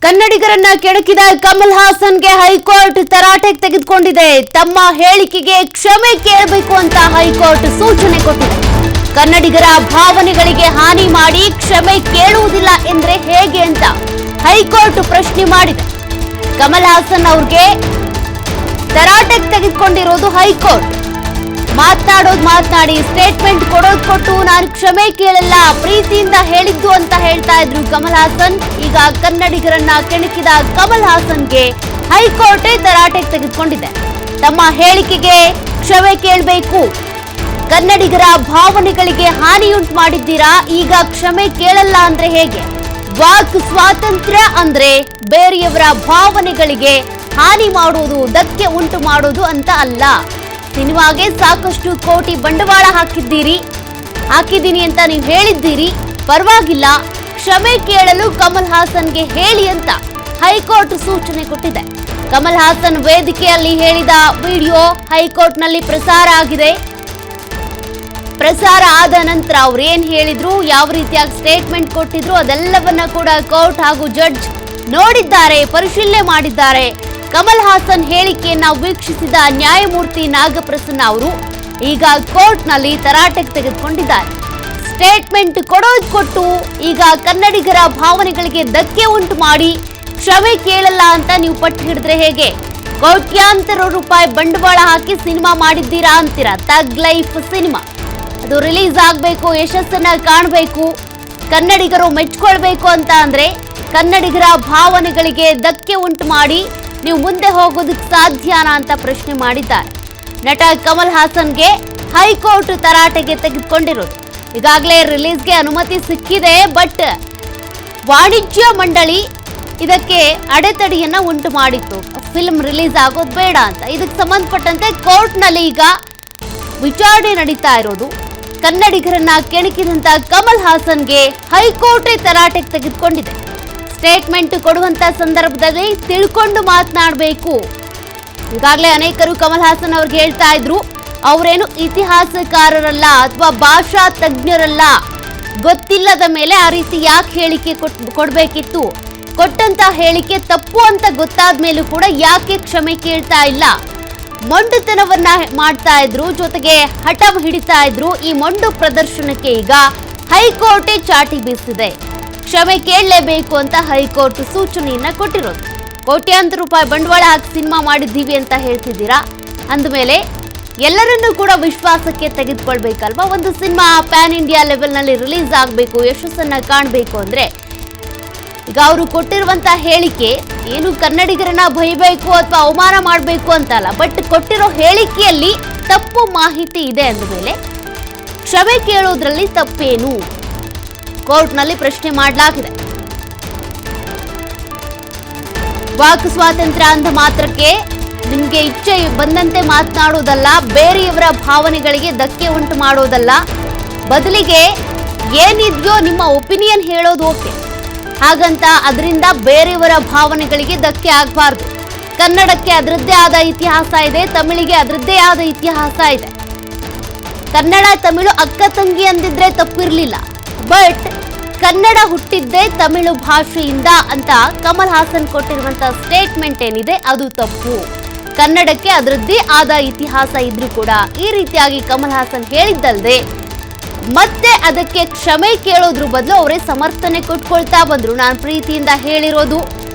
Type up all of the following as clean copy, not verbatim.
ಕನ್ನಡಿಗರನ್ನ ಕೆಣಕಿದ Kamal ಹಾಸನ್ಗೆ high court ತರಾಟೆಗೆ ತೆಗೆದುಕೊಂಡಿದೆ. ತಮ್ಮ ಹೇಳಿಕೆಗೆ ಕ್ಷಮೆ ಕೇಳಬೇಕು ಅಂತ ಹೈಕೋರ್ಟ್ ಸೂಚನೆ ಕೊಟ್ಟಿದೆ. ಕನ್ನಡಿಗರ ಭಾವನೆಗಳಿಗೆ ಹಾನಿ ಮಾಡಿ ಕ್ಷಮೆ ಕೇಳುವುದಿಲ್ಲ ಎಂದ್ರೆ ಹೇಗೆ ಅಂತ ಹೈಕೋರ್ಟ್ ಪ್ರಶ್ನೆ ಮಾಡಿದೆ. ಕಮಲ್ ಹಾಸನ್ ಅವ್ರಿಗೆ ತರಾಟೆಗೆ ತೆಗೆದುಕೊಂಡಿರೋದು ಹೈಕೋರ್ಟ್. ಮಾತನಾಡಿ ಸ್ಟೇಟ್ಮೆಂಟ್ ಕೊಟ್ಟು ನಾನು ಕ್ಷಮೆ ಕೇಳಲ್ಲ, ಪ್ರೀತಿಯಿಂದ ಹೇಳಿದ್ದು ಅಂತ ಹೇಳ್ತಾ ಇದ್ರು ಕಮಲ್ ಹಾಸನ್. ಈಗ ಕನ್ನಡಿಗರನ್ನ ಕೆಣಕಿದ ಕಮಲ್ ಹಾಸನ್ಗೆ ಹೈಕೋರ್ಟ್ ತರಾಟೆಗೆ ತೆಗೆದುಕೊಂಡಿದೆ. ತಮ್ಮ ಹೇಳಿಕೆಗೆ ಕ್ಷಮೆ ಕೇಳಬೇಕು, ಕನ್ನಡಿಗರ ಭಾವನೆಗಳಿಗೆ ಹಾನಿಯುಂಟು ಮಾಡಿದ್ದೀರಾ, ಈಗ ಕ್ಷಮೆ ಕೇಳಲ್ಲ ಅಂದ್ರೆ ಹೇಗೆ? ವಾಕ್ ಸ್ವಾತಂತ್ರ್ಯ ಅಂದ್ರೆ ಬೇರೆಯವರ ಭಾವನೆಗಳಿಗೆ ಹಾನಿ ಮಾಡುವುದು, ಧಕ್ಕೆ ಉಂಟು ಮಾಡುವುದು ಅಂತ ಅಲ್ಲ. ಸಿನಿಮಾಗೆ ಸಾಕಷ್ಟು ಕೋಟಿ ಬಂಡವಾಳ ಹಾಕಿದ್ದೀನಿ ಅಂತ ನೀವು ಹೇಳಿದ್ದೀರಿ, ಪರವಾಗಿಲ್ಲ, ಕ್ಷಮೆ ಕೇಳಲು ಕಮಲ್ ಹಾಸನ್ಗೆ ಹೇಳಿ ಅಂತ ಹೈಕೋರ್ಟ್ ಸೂಚನೆ ಕೊಟ್ಟಿದೆ. ಕಮಲ್ ಹಾಸನ್ ವೇದಿಕೆಯಲ್ಲಿ ಹೇಳಿದ ವಿಡಿಯೋ ಹೈಕೋರ್ಟ್ನಲ್ಲಿ ಪ್ರಸಾರ ಆಗಿದೆ. ಪ್ರಸಾರ ಆದ ನಂತರ ಅವ್ರು ಏನ್ ಹೇಳಿದ್ರು, ಯಾವ ರೀತಿಯಾಗಿ ಸ್ಟೇಟ್ಮೆಂಟ್ ಕೊಟ್ಟಿದ್ರು, ಅದೆಲ್ಲವನ್ನ ಕೂಡ ಕೋರ್ಟ್ ಹಾಗೂ ಜಡ್ಜ್ ನೋಡಿದ್ದಾರೆ, ಪರಿಶೀಲನೆ ಮಾಡಿದ್ದಾರೆ. ಕಮಲ್ ಹಾಸನ್ ಹೇಳಿಕೆಯನ್ನ ವೀಕ್ಷಿಸಿದ ನ್ಯಾಯಮೂರ್ತಿ ನಾಗಪ್ರಸನ್ನ ಅವರು ಈಗ ಕೋರ್ಟ್ನಲ್ಲಿ ತರಾಟೆಗೆ ತೆಗೆದುಕೊಂಡಿದ್ದಾರೆ. ಸ್ಟೇಟ್ಮೆಂಟ್ ಕೊಟ್ಟು ಈಗ ಕನ್ನಡಿಗರ ಭಾವನೆಗಳಿಗೆ ಧಕ್ಕೆ ಉಂಟು ಮಾಡಿ ಕ್ಷಮೆ ಕೇಳಲ್ಲ ಅಂತ ನೀವು ಪಟ್ಟು ಹಿಡಿದ್ರೆ ಹೇಗೆ? ಕೋಟ್ಯಾಂತರ ರೂಪಾಯಿ ಬಂಡವಾಳ ಹಾಕಿ ಸಿನಿಮಾ ಮಾಡಿದ್ದೀರಾ ಅಂತೀರಾ. ಥಗ್ ಲೈಫ್ ಸಿನಿಮಾ ಅದು ರಿಲೀಸ್ ಆಗಬೇಕು, ಯಶಸ್ಸನ್ನ ಕಾಣಬೇಕು, ಕನ್ನಡಿಗರು ಮೆಚ್ಕೊಳ್ಬೇಕು ಅಂತ ಅಂದ್ರೆ ಕನ್ನಡಿಗರ ಭಾವನೆಗಳಿಗೆ ಧಕ್ಕೆ ಉಂಟು ಮಾಡಿ ನೀವು ಮುಂದೆ ಹೋಗೋದಕ್ಕೆ ಸಾಧ್ಯನಾ ಅಂತ ಪ್ರಶ್ನೆ ಮಾಡಿದ್ದಾರೆ. ನಟ ಕಮಲ್ ಹಾಸನ್ಗೆ ಹೈಕೋರ್ಟ್ ತರಾಟೆಗೆ ತೆಗೆದುಕೊಂಡಿರೋದು. ಈಗಾಗಲೇ ರಿಲೀಸ್ಗೆ ಅನುಮತಿ ಸಿಕ್ಕಿದೆ, ಬಟ್ ವಾಣಿಜ್ಯ ಮಂಡಳಿ ಇದಕ್ಕೆ ಅಡೆತಡೆಯನ್ನ ಉಂಟು ಮಾಡಿತ್ತು. ಫಿಲ್ಮ್ ರಿಲೀಸ್ ಆಗೋದು ಬೇಡ ಅಂತ. ಇದಕ್ಕೆ ಸಂಬಂಧಪಟ್ಟಂತೆ ಕೋರ್ಟ್ನಲ್ಲಿ ಈಗ ವಿಚಾರಣೆ ನಡೀತಾ ಇರೋದು. ಕನ್ನಡಿಗರನ್ನ ಕೆಣಕಿದಂತ ಕಮಲ್ ಹಾಸನ್ಗೆ ಹೈಕೋರ್ಟ್ ತರಾಟೆಗೆ ತೆಗೆದುಕೊಂಡಿದೆ. ಸ್ಟೇಟ್ಮೆಂಟ್ ಕೊಡುವಂತ ಸಂದರ್ಭದಲ್ಲಿ ತಿಳ್ಕೊಂಡು ಮಾತನಾಡಬೇಕು. ಈಗಾಗಲೇ ಅನೇಕರು ಕಮಲ್ ಹಾಸನ್ ಅವ್ರಿಗೆ ಹೇಳ್ತಾ ಇದ್ರು, ಅವರೇನು ಇತಿಹಾಸಕಾರರಲ್ಲ ಅಥವಾ ಭಾಷಾ ತಜ್ಞರಲ್ಲ, ಗೊತ್ತಿಲ್ಲದ ಮೇಲೆ ಆ ರೀತಿ ಯಾಕೆ ಹೇಳಿಕೆ ಕೊಡಬೇಕಿತ್ತು, ಕೊಟ್ಟಂತ ಹೇಳಿಕೆ ತಪ್ಪು ಅಂತ ಗೊತ್ತಾದ ಮೇಲೂ ಕೂಡ ಯಾಕೆ ಕ್ಷಮೆ ಕೇಳ್ತಾ ಇಲ್ಲ, ಮೊಂಡುತನವನ್ನ ಮಾಡ್ತಾ ಇದ್ರು, ಜೊತೆಗೆ ಹಠ ಹಿಡಿತಾ ಇದ್ರು. ಈ ಮೊಂಡು ಪ್ರದರ್ಶನಕ್ಕೆ ಈಗ ಹೈಕೋರ್ಟ್ ಚಾಟಿ ಬೀಸಿದೆ. ಕ್ಷಮೆ ಕೇಳಲೇಬೇಕು ಅಂತ ಹೈಕೋರ್ಟ್ ಸೂಚನೆಯನ್ನ ಕೊಟ್ಟಿರೋದು. ಕೋಟ್ಯಾಂತರ ರೂಪಾಯಿ ಬಂಡವಾಳ ಹಾಕಿ ಸಿನಿಮಾ ಮಾಡಿದ್ದೀವಿ ಅಂತ ಹೇಳ್ತಿದ್ದೀರಾ, ಅಂದಮೇಲೆ ಎಲ್ಲರನ್ನೂ ಕೂಡ ವಿಶ್ವಾಸಕ್ಕೆ ತೆಗೆದುಕೊಳ್ಬೇಕಲ್ವಾ? ಒಂದು ಸಿನಿಮಾ ಪ್ಯಾನ್ ಇಂಡಿಯಾ ಲೆವೆಲ್ನಲ್ಲಿ ರಿಲೀಸ್ ಆಗಬೇಕು, ಯಶಸ್ಸನ್ನ ಕಾಣಬೇಕು ಅಂದ್ರೆ ಈಗ ಅವರು ಕೊಟ್ಟಿರುವಂತ ಹೇಳಿಕೆ ಏನು ಕನ್ನಡಿಗರನ್ನ ಬೈಬೇಕು ಅಥವಾ ಅವಮಾನ ಮಾಡಬೇಕು ಅಂತ ಅಲ್ಲ, ಬಟ್ ಕೊಟ್ಟಿರೋ ಹೇಳಿಕೆಯಲ್ಲಿ ತಪ್ಪು ಮಾಹಿತಿ ಇದೆ ಅಂದಮೇಲೆ ಕ್ಷಮೆ ಕೇಳೋದ್ರಲ್ಲಿ ತಪ್ಪೇನು? ಕೋರ್ಟ್ನಲ್ಲಿ ಪ್ರಶ್ನೆ ಮಾಡಲಾಗಿದೆ. ವಾಕ್ ಸ್ವಾತಂತ್ರ್ಯ ಅಂದ ಮಾತ್ರಕ್ಕೆ ನಿಮ್ಗೆ ಇಚ್ಛೆ ಬಂದಂತೆ ಮಾತನಾಡೋದಲ್ಲ, ಬೇರೆಯವರ ಭಾವನೆಗಳಿಗೆ ಧಕ್ಕೆ ಉಂಟು ಮಾಡೋದಲ್ಲ, ಬದಲಿಗೆ ಏನಿದೆಯೋ ನಿಮ್ಮ ಒಪಿನಿಯನ್ ಹೇಳೋದು ಓಕೆ. ಹಾಗಂತ ಅದರಿಂದ ಬೇರೆಯವರ ಭಾವನೆಗಳಿಗೆ ಧಕ್ಕೆ ಆಗಬಾರ್ದು. ಕನ್ನಡಕ್ಕೆ ಅದರದ್ದೇ ಆದ ಇತಿಹಾಸ ಇದೆ, ತಮಿಳಿಗೆ ಅದರದ್ದೇ ಆದ ಇತಿಹಾಸ ಇದೆ. ಕನ್ನಡ ತಮಿಳು ಅಕ್ಕ ತಂಗಿ ಅಂದಿದ್ರೆ ತಪ್ಪಿರ್ಲಿಲ್ಲ, ಬಟ್ ಕನ್ನಡ ಹುಟ್ಟಿದ್ದೇ ತಮಿಳು ಭಾಷೆಯಿಂದ ಅಂತ ಕಮಲ್ ಹಾಸನ್ ಕೊಟ್ಟಿರುವಂತಹ ಸ್ಟೇಟ್ಮೆಂಟ್ ಏನಿದೆ ಅದು ತಪ್ಪು. ಕನ್ನಡಕ್ಕೆ ಅದರದ್ದೇ ಆದ ಇತಿಹಾಸ ಇದ್ರೂ ಕೂಡ ಈ ರೀತಿಯಾಗಿ ಕಮಲ್ ಹಾಸನ್ ಹೇಳಿದ್ದಲ್ದೆ ಮತ್ತೆ ಅದಕ್ಕೆ ಕ್ಷಮೆ ಕೇಳೋದ್ರ ಬದಲು ಅವರೇ ಸಮರ್ಥನೆ ಕೊಟ್ಕೊಳ್ತಾ ಬಂದ್ರು. ನಾನು ಪ್ರೀತಿಯಿಂದ ಹೇಳಿರೋದು,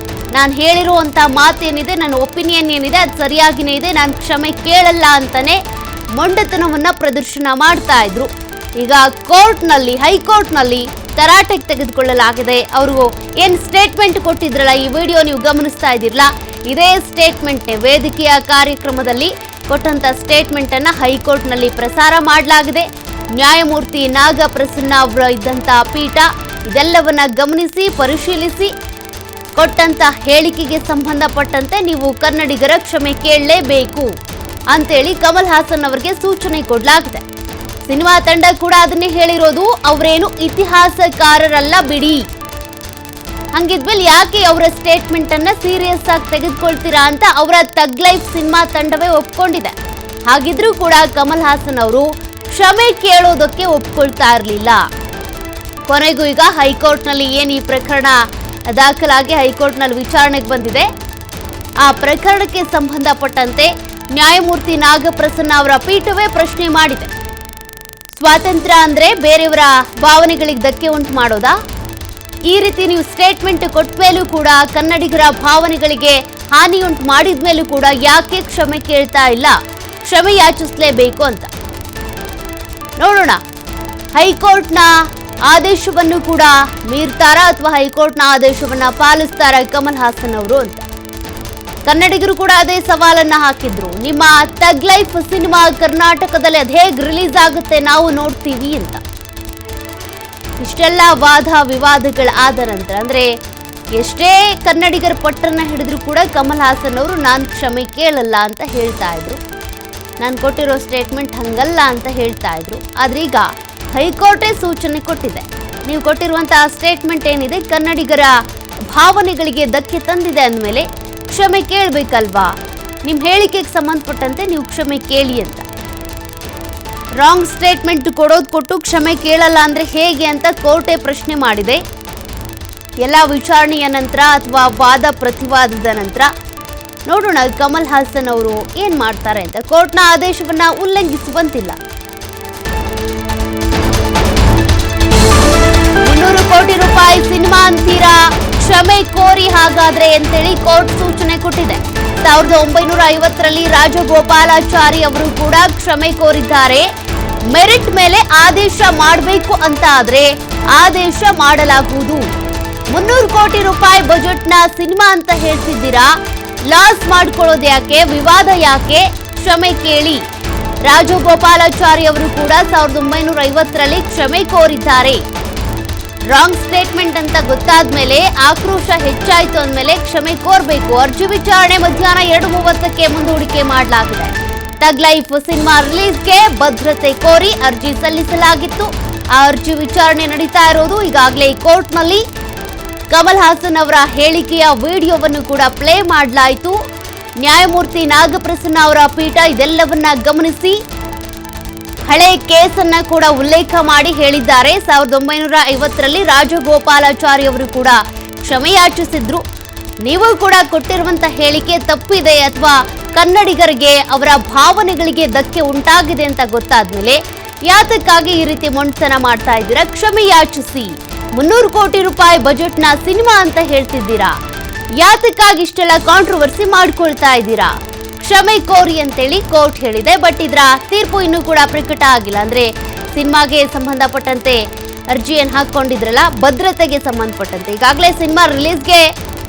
ನಾನು ಹೇಳಿರುವಂತ ಮಾತೇನಿದೆ, ನನ್ನ ಒಪಿನಿಯನ್ ಏನಿದೆ ಅದು ಸರಿಯಾಗಿನೇ ಇದೆ, ನಾನು ಕ್ಷಮೆ ಕೇಳಲ್ಲ ಅಂತಾನೆ ಮೊಂಡತನವನ್ನ ಪ್ರದರ್ಶನ ಮಾಡ್ತಾ ಇದ್ರು. ಈಗ ಹೈಕೋರ್ಟ್ನಲ್ಲಿ ತರಾಟೆಗೆ ತೆಗೆದುಕೊಳ್ಳಲಾಗಿದೆ. ಅವರು ಏನ್ ಸ್ಟೇಟ್ಮೆಂಟ್ ಕೊಟ್ಟಿದ್ರಲ್ಲ, ಈ ವಿಡಿಯೋ ನೀವು ಗಮನಿಸ್ತಾ ಇದ್ದೀರಲ್ಲ, ಇದೇ ಸ್ಟೇಟ್ಮೆಂಟ್ ವೇದಿಕೆಯ ಕಾರ್ಯಕ್ರಮದಲ್ಲಿ ಕೊಟ್ಟಂತ ಸ್ಟೇಟ್ಮೆಂಟ್ ಅನ್ನ ಹೈಕೋರ್ಟ್ನಲ್ಲಿ ಪ್ರಸಾರ ಮಾಡಲಾಗಿದೆ. ನ್ಯಾಯಮೂರ್ತಿ ನಾಗಪ್ರಸನ್ನ ಅವರು ಇದ್ದಂತ ಪೀಠ ಇದೆಲ್ಲವನ್ನ ಗಮನಿಸಿ ಪರಿಶೀಲಿಸಿ ಕೊಟ್ಟಂತ ಹೇಳಿಕೆಗೆ ಸಂಬಂಧಪಟ್ಟಂತೆ ನೀವು ಕನ್ನಡಿಗರ ಕ್ಷಮೆ ಕೇಳಲೇಬೇಕು ಅಂತೇಳಿ ಕಮಲ್ ಹಾಸನ್ ಅವರಿಗೆ ಸೂಚನೆ ಕೊಡಲಾಗಿದೆ. ಸಿನಿಮಾ ತಂಡ ಕೂಡ ಅದನ್ನೇ ಹೇಳಿರೋದು, ಅವರೇನು ಇತಿಹಾಸಕಾರರಲ್ಲ ಬಿಡಿ, ಹಂಗಿದ್ಮೇಲೆ ಯಾಕೆ ಅವರ ಸ್ಟೇಟ್ಮೆಂಟ್ ಅನ್ನ ಸೀರಿಯಸ್ ಆಗಿ ತೆಗೆದುಕೊಳ್ತೀರಾ ಅಂತ ಅವರ ಥಗ್ ಲೈಫ್ ಸಿನಿಮಾ ತಂಡವೇ ಒಪ್ಕೊಂಡಿದೆ. ಹಾಗಿದ್ರೂ ಕೂಡ ಕಮಲ್ ಹಾಸನ್ ಅವರು ಕ್ಷಮೆ ಕೇಳೋದಕ್ಕೆ ಒಪ್ಕೊಳ್ತಾ ಇರಲಿಲ್ಲ. ಕೊನೆಗೂ ಈಗ ಹೈಕೋರ್ಟ್ನಲ್ಲಿ ಏನು ಈ ಪ್ರಕರಣ ದಾಖಲಾಗಿ ಹೈಕೋರ್ಟ್ನಲ್ಲಿ ವಿಚಾರಣೆಗೆ ಬಂದಿದೆ. ಆ ಪ್ರಕರಣಕ್ಕೆ ಸಂಬಂಧಪಟ್ಟಂತೆ ನ್ಯಾಯಮೂರ್ತಿ ನಾಗಪ್ರಸನ್ನ ಅವರ ಪೀಠವೇ ಪ್ರಶ್ನೆ ಮಾಡಿದೆ. ಸ್ವಾತಂತ್ರ್ಯ ಅಂದ್ರೆ ಬೇರೆಯವರ ಭಾವನೆಗಳಿಗೆ ಧಕ್ಕೆ ಉಂಟು ಮಾಡೋದಾ? ಈ ರೀತಿ ನೀವು ಸ್ಟೇಟ್ಮೆಂಟ್ ಕೊಟ್ಟ ಮೇಲೂ ಕೂಡ ಕನ್ನಡಿಗರ ಭಾವನೆಗಳಿಗೆ ಹಾನಿ ಉಂಟು ಮಾಡಿದ ಮೇಲೂ ಕೂಡ ಯಾಕೆ ಕ್ಷಮೆ ಕೇಳ್ತಾ ಇಲ್ಲ? ಕ್ಷಮೆ ಯಾಚಿಸಲೇಬೇಕು ಅಂತ. ನೋಡೋಣ, ಹೈಕೋರ್ಟ್ನ ಆದೇಶವನ್ನು ಕೂಡ ಮೀರ್ತಾರಾ ಅಥವಾ ಹೈಕೋರ್ಟ್ನ ಆದೇಶವನ್ನ ಪಾಲಿಸ್ತಾರಾ ಕಮಲ್ ಹಾಸನ್ ಅವರು ಅಂತ. ಕನ್ನಡಿಗರು ಕೂಡ ಅದೇ ಸವಾಲನ್ನ ಹಾಕಿದ್ರು. ನಿಮ್ಮ ತಗ್ ಲೈಫ್ ಸಿನಿಮಾ ಕರ್ನಾಟಕದಲ್ಲಿ ಅದು ಹೇಗೆ ರಿಲೀಸ್ ಆಗುತ್ತೆ ನಾವು ನೋಡ್ತೀವಿ ಅಂತ. ಇಷ್ಟೆಲ್ಲ ವಾದ ವಿವಾದಗಳಾದ ನಂತರ, ಅಂದ್ರೆ ಎಷ್ಟೇ ಕನ್ನಡಿಗರ ಪಟ್ಟನ್ನ ಹಿಡಿದ್ರು ಕೂಡ ಕಮಲ್ ಹಾಸನ್ ಅವರು ನಾನು ಕ್ಷಮೆ ಕೇಳಲ್ಲ ಅಂತ ಹೇಳ್ತಾ ಇದ್ರು. ನಾನು ಕೊಟ್ಟಿರೋ ಸ್ಟೇಟ್ಮೆಂಟ್ ಹಂಗಲ್ಲ ಅಂತ ಹೇಳ್ತಾ ಇದ್ರು. ಆದ್ರೆ ಈಗ ಹೈಕೋರ್ಟೇ ಸೂಚನೆ ಕೊಟ್ಟಿದೆ. ನೀವು ಕೊಟ್ಟಿರುವಂತಹ ಸ್ಟೇಟ್ಮೆಂಟ್ ಏನಿದೆ ಕನ್ನಡಿಗರ ಭಾವನೆಗಳಿಗೆ ಧಕ್ಕೆ ತಂದಿದೆ ಅಂದಮೇಲೆ ಕ್ಷಮೆ ಕೇಳಬೇಕಲ್ವಾ? ನಿಮ್ಮ ಹೇಳಿಕೆಗೆ ಸಂಬಂಧಪಟ್ಟಂತೆ ನೀವು ಕ್ಷಮೆ ಕೇಳಿ ಅಂತ. ರಾಂಗ್ ಸ್ಟೇಟ್ಮೆಂಟ್ ಕೊಟ್ಟು ಕ್ಷಮೆ ಕೇಳಲ್ಲ ಅಂದ್ರೆ ಹೇಗೆ ಅಂತ ಕೋರ್ಟೇ ಪ್ರಶ್ನೆ ಮಾಡಿದೆ. ಎಲ್ಲ ವಿಚಾರಣೆಯ ನಂತರ ಅಥವಾ ವಾದ ಪ್ರತಿವಾದದ ನಂತರ ನೋಡೋಣ ಕಮಲ್ ಹಾಸನ್ ಅವರು ಏನ್ ಮಾಡ್ತಾರೆ ಅಂತ. ಕೋರ್ಟ್ನ ಆದೇಶವನ್ನ ಉಲ್ಲಂಘಿಸುವಂತಿಲ್ಲ. 300 ಕೋಟಿ ರೂಪಾಯಿ ಸಿನಿಮಾ ಅಂತೀರಾ, ಕ್ಷಮೆ ಕೋರಿ ಹಾಗಾದ್ರೆ ಅಂತೇಳಿ ಕೋರ್ಟ್ ಸೂಚನೆ ಕೊಟ್ಟಿದೆ. 1950ರಲ್ಲಿ ರಾಜಗೋಪಾಲಾಚಾರಿ ಅವರು ಕೂಡ ಕ್ಷಮೆ ಕೋರಿದ್ದಾರೆ. ಮೆರಿಟ್ ಮೇಲೆ ಆದೇಶ ಮಾಡಬೇಕು ಅಂತ ಆದ್ರೆ ಆದೇಶ ಮಾಡಲಾಗುವುದು. 300 ಕೋಟಿ ರೂಪಾಯಿ ಬಜೆಟ್ನ ಸಿನಿಮಾ ಅಂತ ಹೇಳ್ತಿದ್ದೀರಾ, ಲಾಸ್ ಮಾಡ್ಕೊಳ್ಳೋದು ಯಾಕೆ? ವಿವಾದ ಯಾಕೆ? ಕ್ಷಮೆ ಕೇಳಿ. ರಾಜಗೋಪಾಲಾಚಾರಿ ಅವರು ಕೂಡ 1950ರಲ್ಲಿ ಕ್ಷಮೆ ಕೋರಿದ್ದಾರೆ. ರಾಂಗ್ ಸ್ಟೇಟ್ಮೆಂಟ್ ಅಂತ ಗೊತ್ತಾದ್ಮೇಲೆ ಆಕ್ರೋಶ ಹೆಚ್ಚಾಯ್ತು ಅಂದ್ಮೇಲೆ ಕ್ಷಮೆ ಕೋರ್ಬೇಕು. ಅರ್ಜಿ ವಿಚಾರಣೆ ಮಧ್ಯಾಹ್ನ 2:30ಕ್ಕೆ ಮುಂದೂಡಿಕೆ ಮಾಡಲಾಗಿದೆ. ತಗ್ ಲೈಫ್ ಸಿನಿಮಾ ರಿಲೀಸ್ಗೆ ಭದ್ರತೆ ಕೋರಿ ಅರ್ಜಿ ಸಲ್ಲಿಸಲಾಗಿತ್ತು. ಆ ಅರ್ಜಿ ವಿಚಾರಣೆ ನಡೀತಾ ಇರೋದು. ಈಗಾಗಲೇ ಕೋರ್ಟ್ನಲ್ಲಿ ಕಮಲ್ ಹಾಸನ್ ಅವರ ಹೇಳಿಕೆಯ ವಿಡಿಯೋವನ್ನು ಕೂಡ ಪ್ಲೇ ಮಾಡಲಾಯಿತು. ನ್ಯಾಯಮೂರ್ತಿ ನಾಗಪ್ರಸನ್ನ ಅವರ ಪೀಠ ಇದೆಲ್ಲವನ್ನ ಗಮನಿಸಿ ಹಳೆ ಕೇಸನ್ನ ಕೂಡ ಉಲ್ಲೇಖ ಮಾಡಿ ಹೇಳಿದ್ದಾರೆ. 1950ರಲ್ಲಿ ರಾಜಗೋಪಾಲಾಚಾರಿ ಅವರು ಕೂಡ ಕ್ಷಮೆ ಯಾಚಿಸಿದ್ರು. ನೀವು ಕೂಡ ಕೊಟ್ಟಿರುವಂತ ಹೇಳಿಕೆ ತಪ್ಪಿದೆ ಅಥವಾ ಕನ್ನಡಿಗರಿಗೆ ಅವರ ಭಾವನೆಗಳಿಗೆ ಧಕ್ಕೆ ಉಂಟಾಗಿದೆ ಅಂತ ಗೊತ್ತಾದ್ಮೇಲೆ ಯಾತಕ್ಕಾಗಿ ಈ ರೀತಿ ಮೊಂಡತನ ಮಾಡ್ತಾ ಇದ್ದೀರಾ? ಕ್ಷಮೆ ಯಾಚಿಸಿ. 300 ಕೋಟಿ ರೂಪಾಯಿ ಬಜೆಟ್ನ ಸಿನಿಮಾ ಅಂತ ಹೇಳ್ತಿದ್ದೀರಾ, ಯಾತಕ್ಕಾಗಿ ಇಷ್ಟೆಲ್ಲ ಕಾಂಟ್ರವರ್ಸಿ ಮಾಡ್ಕೊಳ್ತಾ ಇದ್ದೀರಾ? ಕ್ಷಮೆ ಕೋರಿ ಅಂತೇಳಿ ಕೋರ್ಟ್ ಹೇಳಿದೆ. ಬಟ್ ಇದರ ತೀರ್ಪು ಇನ್ನೂ ಕೂಡ ಪ್ರಕಟ ಆಗಿಲ್ಲ. ಅಂದ್ರೆ ಸಿನಿಮಾಗೆ ಸಂಬಂಧಪಟ್ಟಂತೆ ಅರ್ಜಿಯನ್ನು ಹಾಕೊಂಡಿದ್ರಲ್ಲ, ಭದ್ರತೆಗೆ ಸಂಬಂಧಪಟ್ಟಂತೆ ಈಗಾಗಲೇ ಸಿನಿಮಾ ರಿಲೀಸ್ಗೆ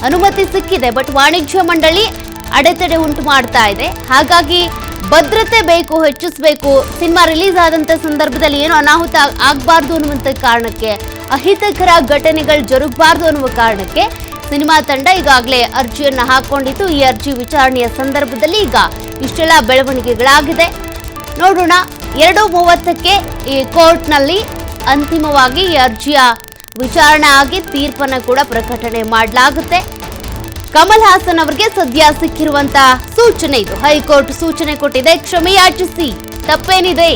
ಅನುಮತಿ ಸಿಕ್ಕಿದೆ. ಬಟ್ ವಾಣಿಜ್ಯ ಮಂಡಳಿ ಅಡೆತಡೆ ಉಂಟು ಮಾಡ್ತಾ ಇದೆ. ಹಾಗಾಗಿ ಭದ್ರತೆ ಬೇಕು, ಹೆಚ್ಚಿಸಬೇಕು. ಸಿನಿಮಾ ರಿಲೀಸ್ ಆದಂತ ಸಂದರ್ಭದಲ್ಲಿ ಏನು ಅನಾಹುತ ಆಗಬಾರ್ದು ಅನ್ನುವಂಥ ಕಾರಣಕ್ಕೆ, ಅಹಿತಕರ ಘಟನೆಗಳು ಜರುಗಬಾರ್ದು ಅನ್ನುವ ಕಾರಣಕ್ಕೆ ಸಿನಿಮಾ ತಂಡ ಈಗಾಗಲೇ ಅರ್ಜಿಯನ್ನ ಹಾಕೊಂಡಿತ್ತು. ಈ ಅರ್ಜಿ ವಿಚಾರಣೆಯ ಸಂದರ್ಭದಲ್ಲಿ ಈಗ ಇಷ್ಟೆಲ್ಲ ಬೆಳವಣಿಗೆಗಳಾಗಿದೆ. ನೋಡೋಣ, 2:30ಕ್ಕೆ ಈ ಕೋರ್ಟ್ನಲ್ಲಿ ಅಂತಿಮವಾಗಿ ಈ ಅರ್ಜಿಯ ವಿಚಾರಣೆ ಆಗಿ ತೀರ್ಪನ್ನು ಕೂಡ ಪ್ರಕಟಣೆ ಮಾಡಲಾಗುತ್ತೆ. ಕಮಲ್ ಹಾಸನ್ ಅವರಿಗೆ ಸದ್ಯ ಸಿಕ್ಕಿರುವಂತ ಸೂಚನೆ ಇದು. ಹೈಕೋರ್ಟ್ ಸೂಚನೆ ಕೊಟ್ಟಿದೆ, ಕ್ಷಮೆ ಯಾಚಿಸಿ. ತಪ್ಪೇನಿದೆ?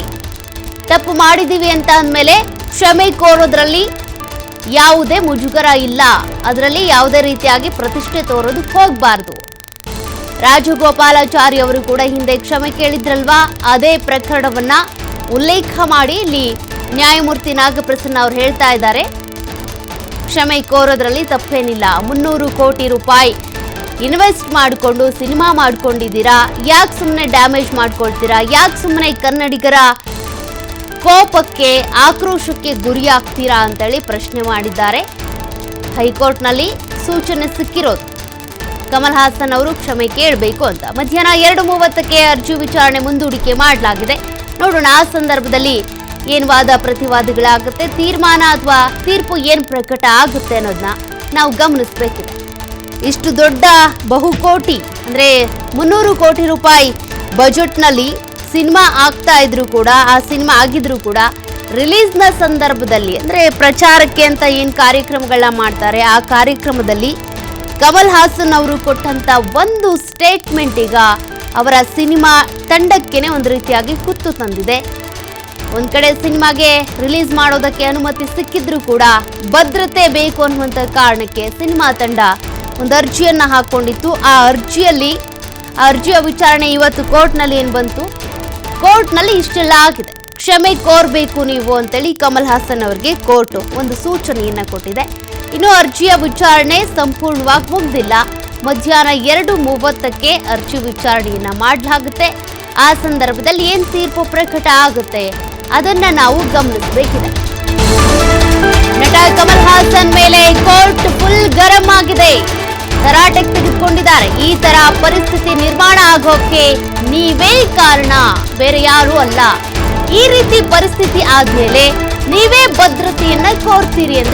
ತಪ್ಪು ಮಾಡಿದೀವಿ ಅಂತ ಅಂದಮೇಲೆ ಕ್ಷಮೆ ಕೋರೋದ್ರಲ್ಲಿ ಯಾವುದೇ ಮುಜುಗರ ಇಲ್ಲ. ಅದರಲ್ಲಿ ಯಾವುದೇ ರೀತಿಯಾಗಿ ಪ್ರತಿಷ್ಠೆ ತೋರೋದಕ್ಕೆ ಹೋಗಬಾರ್ದು. ರಾಜಗೋಪಾಲಾಚಾರಿ ಅವರು ಕೂಡ ಹಿಂದೆ ಕ್ಷಮೆ ಕೇಳಿದ್ರಲ್ವಾ, ಅದೇ ಪ್ರಕರಣವನ್ನ ಉಲ್ಲೇಖ ಮಾಡಿ ಇಲ್ಲಿ ನ್ಯಾಯಮೂರ್ತಿ ನಾಗಪ್ರಸನ್ನ ಅವರು ಹೇಳ್ತಾ ಇದ್ದಾರೆ, ಕ್ಷಮೆ ಕೋರೋದ್ರಲ್ಲಿ ತಪ್ಪೇನಿಲ್ಲ. 300 ಕೋಟಿ ರೂಪಾಯಿ ಇನ್ವೆಸ್ಟ್ ಮಾಡಿಕೊಂಡು ಸಿನಿಮಾ ಮಾಡ್ಕೊಂಡಿದ್ದೀರಾ, ಯಾಕೆ ಸುಮ್ಮನೆ ಡ್ಯಾಮೇಜ್ ಮಾಡ್ಕೊಳ್ತೀರಾ? ಯಾಕೆ ಸುಮ್ಮನೆ ಕನ್ನಡಿಗರ ಕೋಪಕ್ಕೆ, ಆಕ್ರೋಶಕ್ಕೆ ಗುರಿಯಾಗ್ತೀರಾ ಅಂತೇಳಿ ಪ್ರಶ್ನೆ ಮಾಡಿದ್ದಾರೆ. ಹೈಕೋರ್ಟ್ನಲ್ಲಿ ಸೂಚನೆ ಸಿಕ್ಕಿರೋದು ಕಮಲ್ ಹಾಸನ್ ಅವರು ಕ್ಷಮೆ ಕೇಳಬೇಕು ಅಂತ. ಮಧ್ಯಾಹ್ನ 2:30ಕ್ಕೆ ಅರ್ಜಿ ವಿಚಾರಣೆ ಮುಂದೂಡಿಕೆ ಮಾಡಲಾಗಿದೆ. ನೋಡೋಣ ಆ ಸಂದರ್ಭದಲ್ಲಿ ಏನ್ ವಾದ ಪ್ರತಿವಾದಗಳಾಗುತ್ತೆ, ತೀರ್ಮಾನ ಅಥವಾ ತೀರ್ಪು ಏನ್ ಪ್ರಕಟ ಆಗುತ್ತೆ ಅನ್ನೋದನ್ನ ನಾವು ಗಮನಿಸಬೇಕಿದೆ. ಇಷ್ಟು ದೊಡ್ಡ ಬಹುಕೋಟಿ ಅಂದ್ರೆ 300 ಕೋಟಿ ರೂಪಾಯಿ ಬಜೆಟ್ನಲ್ಲಿ ಸಿನಿಮಾ ಆಗ್ತಾ ಇದ್ರು ಕೂಡ, ಆ ಸಿನಿಮಾ ಆಗಿದ್ರು ಕೂಡ ರಿಲೀಸ್ನ ಸಂದರ್ಭದಲ್ಲಿ ಅಂದ್ರೆ ಪ್ರಚಾರಕ್ಕೆ ಅಂತ ಏನ್ ಕಾರ್ಯಕ್ರಮಗಳನ್ನ ಮಾಡ್ತಾರೆ, ಆ ಕಾರ್ಯಕ್ರಮದಲ್ಲಿ ಕಮಲ್ ಹಾಸನ್ ಅವರು ಕೊಟ್ಟಂತ ಒಂದು ಸ್ಟೇಟ್ಮೆಂಟ್ ಈಗ ಅವರ ಸಿನಿಮಾ ತಂಡಕ್ಕೇನೆ ಒಂದು ರೀತಿಯಾಗಿ ಕುತ್ತು ತಂದಿದೆ. ಒಂದ್ ಕಡೆ ಸಿನಿಮಾಗೆ ರಿಲೀಸ್ ಮಾಡೋದಕ್ಕೆ ಅನುಮತಿ ಸಿಕ್ಕಿದ್ರು ಕೂಡ ಭದ್ರತೆ ಬೇಕು ಅನ್ನುವಂತ ಕಾರಣಕ್ಕೆ ಸಿನಿಮಾ ತಂಡ ಒಂದು ಅರ್ಜಿಯನ್ನ ಹಾಕೊಂಡಿತ್ತು. ಆ ಅರ್ಜಿಯ ವಿಚಾರಣೆ ಇವತ್ತು ಕೋರ್ಟ್ನಲ್ಲಿ ಏನ್ ಬಂತು, ಕೋರ್ಟ್ನಲ್ಲಿ ಇಷ್ಟೆಲ್ಲ ಆಗಿದೆ. ಕ್ಷಮೆ ಕೋರ್ಬೇಕು ನೀವು ಅಂತೇಳಿ ಕಮಲ್ ಹಾಸನ್ ಅವರಿಗೆ ಕೋರ್ಟ್ ಒಂದು ಸೂಚನೆಯನ್ನ ಕೊಟ್ಟಿದೆ. ಇನ್ನು ಅರ್ಜಿಯ ವಿಚಾರಣೆ ಸಂಪೂರ್ಣವಾಗಿ ಮುಗ್ದಿಲ್ಲ. ಮಧ್ಯಾಹ್ನ 2:30ಕ್ಕೆ ಅರ್ಜಿ ವಿಚಾರಣೆಯನ್ನ ಮಾಡಲಾಗುತ್ತೆ. ಆ ಸಂದರ್ಭದಲ್ಲಿ ಏನ್ ತೀರ್ಪು ಪ್ರಕಟ ಆಗುತ್ತೆ ಅದನ್ನ ನಾವು ಗಮನಿಸಬೇಕಿದೆ. ನಟ ಕಮಲ್ ಹಾಸನ್ ಮೇಲೆ ಕೋರ್ಟ್ ಫುಲ್ ಗರಂ ಆಗಿದೆ, ತರಾಟೆಗೆ ತೆಗೆದುಕೊಂಡಿದ್ದಾರೆ. ಈ ತರ ಪರಿಸ್ಥಿತಿ ನಿರ್ಮಾಣ ಆಗೋಕೆ ನೀವೇ ಕಾರಣ, ಬೇರೆ ಯಾರೂ ಅಲ್ಲ. ಈ ರೀತಿ ಪರಿಸ್ಥಿತಿ ಆದ್ಮೇಲೆ ನೀವೇ ಭದ್ರತೆಯನ್ನ ಕೋರ್ತೀರಿ ಅಂದ್ರೆ